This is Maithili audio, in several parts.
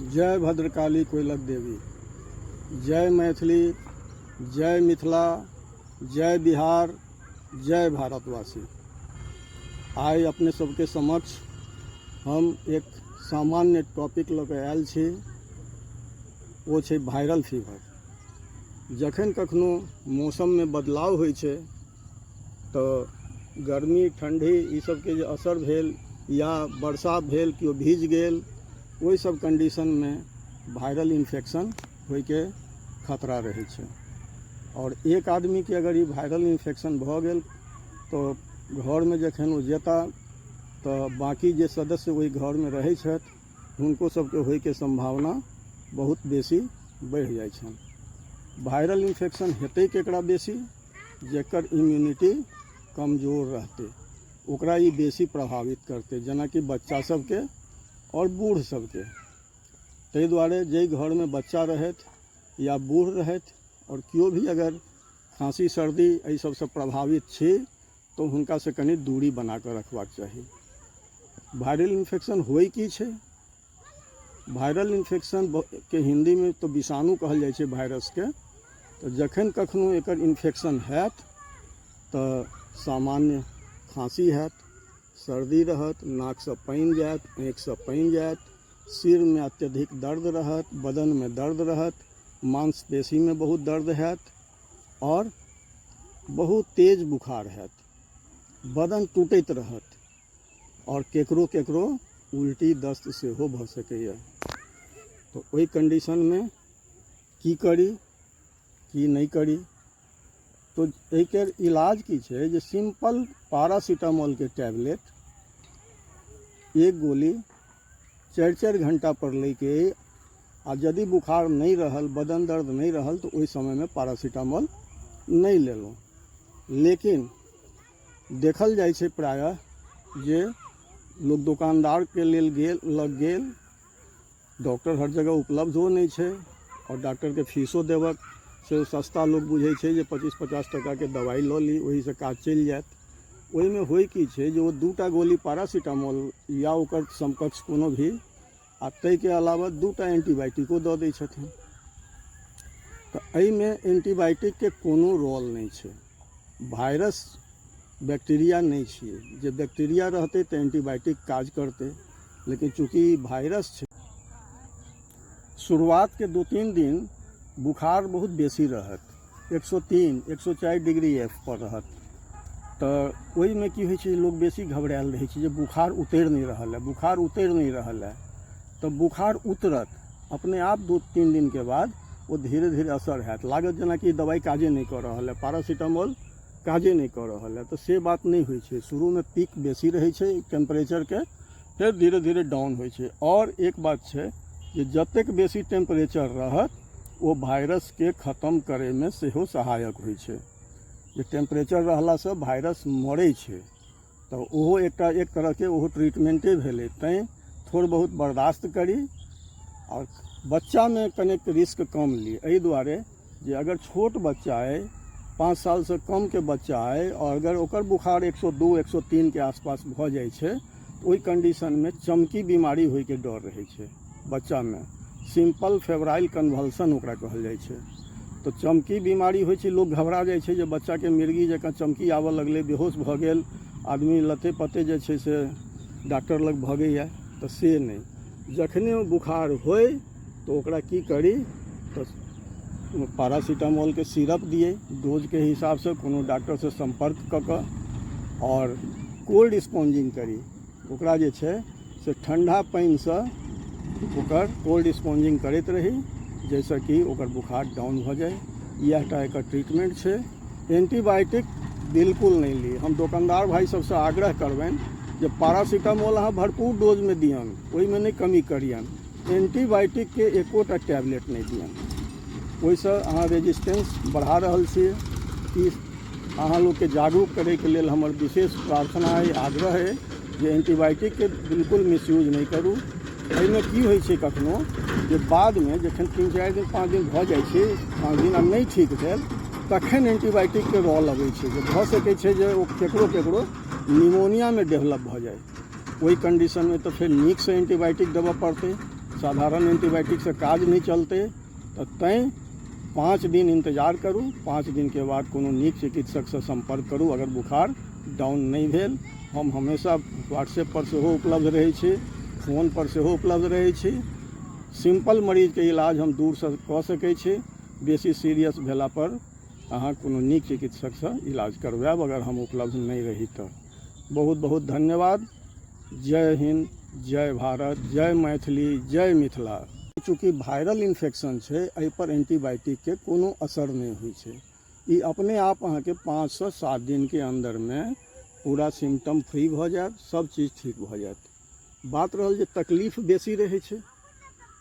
जय भद्रकाली कोयलक देवी, जय मैथिली, जय मिथिला, जय बिहार, जय भारतवासी। आइ अपने सबके समक्ष हम एक सामान्य टॉपिक लऽ कऽ आयल छी, वो छै वायरल फीवर। जखन कखनो मौसम में बदलाव होइ छै तऽ गर्मी ठंडी ई सबके जे असर भेल या वर्षा भेल, केओ भीज गेल, ओहि सब कंडीशन में वायरल इन्फेक्शन होइके खतरा रहै छै। और एक आदमी के अगर ई वायरल इन्फेक्शन भऽ गेल तो घर में जखन ओ जेता तो बाकी जे सदस्य ओहि घर में रहै छथि हुनको सबके होइके संभावना बहुत बेसी बढ़ि जाइ छनि। वायरल इन्फेक्शन हेतै केकरा बेसी? जेकर इम्यूनिटी कमजोर रहतै ओकरा ई बेसी प्रभावित करतै, जेना कि बच्चा सबके और बूढ़ सबके। ताहि दुआरे जे घर में बच्चा रहथि या बूढ़ रहथि और केओ भी अगर खांसी सर्दी एहि सबसे प्रभावित छी तो हुनका से कनी दूरी बना कऽ रखबाक चाही। वायरल इन्फेक्शन होइ की छै? वायरल इन्फेक्शन के हिंदी में तो विषाणु कहल जाइ छै वायरस के। तो जखन कखनो एकर इन्फेक्शन हैत तो सामान्य खांसी हैत, सर्दी रहत, नाक से पानि जायत, आँखि से पानि जायत, सिर में अत्यधिक दर्द रहत, बदन में दर्द रहत, मांसपेशी में बहुत दर्द हैत और बहुत तेज बुखार हैत, बदन टूटैत रहत और केकरो केकरो उल्टी दस्त सेहो भऽ सकैए। तो ओहि कंडीशन में की करी की नहीं करी? तो एकर इलाज की छै जे सिंपल पैरासीटामोल के टैबलेट एक गोली 4-4 घंटा पर लेके आ यदि बुखार नहीं रहल, बदन दर्द नहीं रहल तो ओहि समय में पैरासीटामोल नहीं लेलहुँ। लेकिन देखल जाइ छै प्रायः जे लोग दुकानदार के लेल लग गेल, डॉक्टर हर जगह उपलब्धो नहीं छै और डॉक्टर के फीसो देबक से सस्ता लोग बुझे छै जे 25-50 टका के दवाई लऽ ली वही से काज चलि जायत। ओहि में होइ की छै जे वो 2टा गोली पैरासीटामोल या ओकर समकक्ष कोनो भी आ ताहि के अलावा 2टा एंटीबायोटिको दऽ दै छथिन। तो एहि में एंटीबायोटिक के कोनो रोल नहीं छै। वायरस बैक्टीरिया नहीं छिए, जे बैक्टीरिया रहते तो एंटीबायोटिक काज करते, लेकिन चूंकि वायरस छै। शुरुआत के 2-3 दिन बुखार बहुत बेसी रहत, 103-104 डिग्री एफ पर रहत। तो ओहि में की होइ छै, लोग बेसी घबरायल रहै छै जे बुखार उतरि नहीं रहल है, बुखार उतरि नहीं रहल है। तो बुखार उतरत अपने आप 2-3 दिन के बाद वो धीरे धीरे असर हैत, लागत जेना कि दवाई काजे नहीं कर रहल है, पैरासीटामोल काजे नहीं कर रहल है। तो से बात नहीं होइ छै। शुरू में पीक बेसी रहै छै टेम्परेचर के, फिर धीरे धीरे डाउन होइ छै। और एक बात छै जे जतेक बेसी टेम्परेचर रहत वो वायरस के खत्म करे में सेहो सहायक होइ छै। जे टेम्परेचर रहला से वायरस मरै छै तो ओहो एक तरह के ओहो ट्रीटमेंटे भेलै। तैं थोड़ बहुत बर्दाश्त करी और बच्चा में कनेक रिस्क कम ली। एहि दुआरे जे अगर छोट बच्चा है, 5 साल से कम के बच्चा है और अगर ओकर बुखार 102-103 के आसपास भऽ जाइ छै तो ओहि कंडीशन में चमकी बीमारी होइ के डर रहै छै बच्चा में। सिंपल फेब्राइल कन्वल्सन ओकरा कहल जाइ छै। तो चमकी बीमारी होइ छै, लोग घबरा जाइ छै जे बच्चा के मिर्गी जकाँ चमकी आबऽ लगलै, बेहोश भऽ गेल, आदमी लते पते जे छै से डॉक्टर लग भगैया। तो से नहीं, जखने बुखार होय तो ओकरा की करी तो पैरासीटामोल के सिरप दिए डोज के हिसाब से, कोनो डॉक्टर से संपर्क कऽ और कोल्ड स्पॉन्जिंग करी। ओकरा जे छै से ठंडा पानी से ओकर कोल्ड स्पॉन्जिंग करैत रही, जैसे कि ओकर बुखार डाउन हो जाए। यह टा एकर ट्रीटमेंट छै। एंटीबायोटिक बिल्कुल नहीं ली। हम दुकानदार भाई सबसे आग्रह करबनि जे पैरासीटामोल अहाँ भरपूर डोज में दियन, ओहि में नहीं कमी करियन। एंटीबायोटिक के एकोटा टैबलेट नहीं दियन, ओहिसँ अहाँ रेजिस्टेंस बढ़ा रहल छियै। ई अहाँ लोग के जागरूक करे के लेल हमर विशेष प्रार्थना है, आग्रह है जे एंटीबायोटिक के बिल्कुल मिसयूज नहीं करू। एहिमे की होइ छै कखनो जे बाद में जखन 3-4 दिन 5 दिन भऽ जाइ छै, 5 दिन आब नहीं ठीक भेल, तखन एंटीबायोटिक के रोल अबै छै जे भऽ सकै छै जे ओ केकरो निमोनिया में डेवलप भऽ जाए। ओहि कंडीशन में तो फिर नीक से एंटीबायोटिक देबऽ पड़तै, साधारण एंटीबायोटिक से काज नहीं चलते तो तैं 5 दिन इंतजार करूँ। 5 दिन के बाद कोनो नीक चिकित्सक से संपर्क करूँ। अगर बुखार डाउन नहीं भेल, हम हमेशा व्हाट्सएप पर सेहो उपलब्ध रहै छी, फोन पर सेहो उपलब्ध रहै छी। सिंपल मरीज के इलाज हम दूर से कऽ सकै छी। बेसी सीरियस भेला पर अहाँ कोनो नीक चिकित्सक से इलाज करवाएब अगर हम उपलब्ध नहीं रही तो। बहुत बहुत धन्यवाद। जय हिंद, जय भारत, जय मैथिली, जय मिथिला। चूँकि वायरल इन्फेक्शन है, एहि पर एंटीबायोटिक के कोनो असर नहीं होइ छै। ई अपने आप अहाँ के 5 से 7 दिन के अंदर में पूरा सिम्टम फ्री भ जायत, सब चीज ठीक भ जायत। बात रहल जे तकलीफ बेसी रहै छै,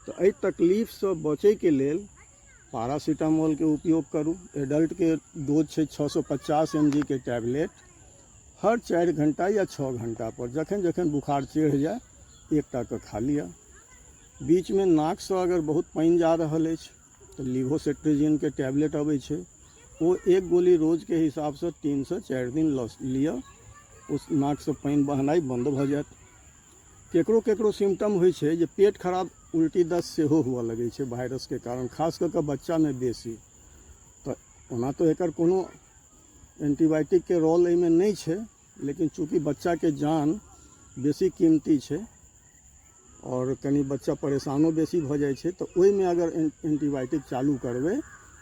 तो एहि तकलीफ से बचै के लेल पैरासीटामोल के उपयोग करूँ। एडल्ट के डोज छै 650 mg के टैबलेट। हर 4 घंटा या 6 घंटा पर जखन जखन बुखार चढ़ि जाए एकटा के खा लिया। बीच में नाक से अगर बहुत पानी जा रहल अछि तो लीवोसेट्रिजिन के टैबलेट अबै छै, वो 1 गोली रोज के हिसाब से 3 से 4 दिन लिया, उस नाक से पानी बहनाई बंद भ जायत। केकरो केकरो सिम्टम होइ छै जे पेट खराब, उल्टी दस्त सेहो हुआ लगे छै वायरस के कारण, खास करके बच्चा में बेसी। तो ओना तो एकर कोनो एंटीबायोटिक के रोल एहिमे नहीं छै, लेकिन चूँकि बच्चा के जान बेसी कीमती छै और कनी बच्चा परेशानो बेसी भ जाइ छै, तो ओहिमे अगर एंटीबायोटिक चालू करबै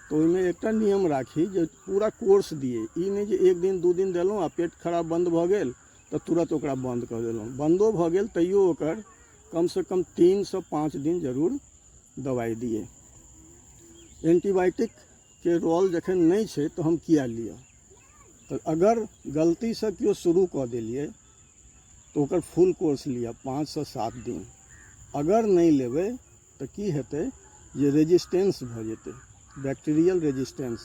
तो ओहिमे एकटा नियम राखी जे पूरा कोर्स दिए। ई नहीं जे 1 दिन 2 दिन देलहुँ आ पेट खराब बंद भ गेल तो तुरंत ओकरा बंद कर देलहुँ। बंदो भ गेल तैयो ओकर कम से कम 3 से 5 दिन जरूर दवाई दिए। एंटीबायोटिक के रोल जखन नहीं छै तो हम किया लिया। तो अगर गलती से केओ शुरू कऽ देलिए तो ओकर फुल कोर्स लिया 5 से 7 दिन। अगर नहीं लेबै तो की हेतै जे रेजिस्टेंस भ जेतै, बैक्टीरियल रेजिस्टेंस।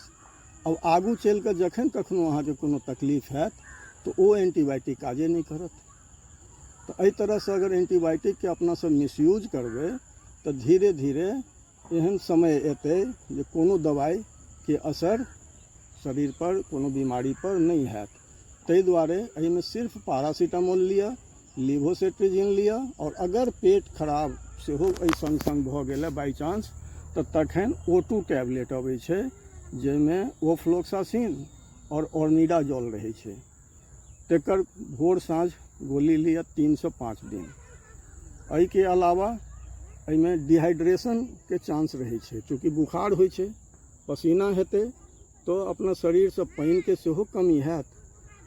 अब आगू चल के जखन कखनो अहाँके कोनो तकलीफ हैत तो वो एंटीबायोटिक काजे नहीं करत। तो एहि तरह से अगर एंटीबायोटिक के अपना सब मिसयूज करबै तो धीरे धीरे एहन समय एतै जे कोनो दवाई के असर शरीर पर, कोनो बीमारी पर नहीं हैत। ताहि दुआरे एहिमे सिर्फ पैरासीटामोल लिया, लीवोसेट्रिजिन लिया, और अगर पेट खराब सेहो एहि संग संग भ गेलै बाई चांस तो तखन O2 टैबलेट अबै छै, जाहिमे ओफ्लोक्सासिन और ऑर्निडाजोल रहै छै। तेकर भोर साँझ गोली लिया 3 से 5 दिन। एहि के अलावा एहिमे डिहाइड्रेशन के चांस रहै छै, चूँकि बुखार होइ छै, पसीना हेतै तो अपना शरीर से पानी के सेहो कमी हैत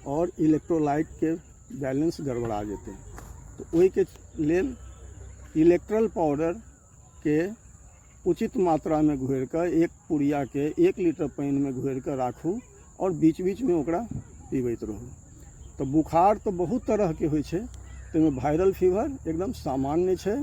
और इलेक्ट्रोलाइट के बैलेंस गड़बड़ा जेतै। तो ओहि के लेल इलेक्ट्रल पाउडर के उचित मात्रा में घोरि कऽ 1 पुड़िया के 1 लीटर पानी में घोरि कऽ राखू और बीच बीच में ओकरा पीबैत रहू। तो बुखार तो बहुत तरह के होइ छै, ताहिमे वायरल फीवर एकदम सामान्य छै।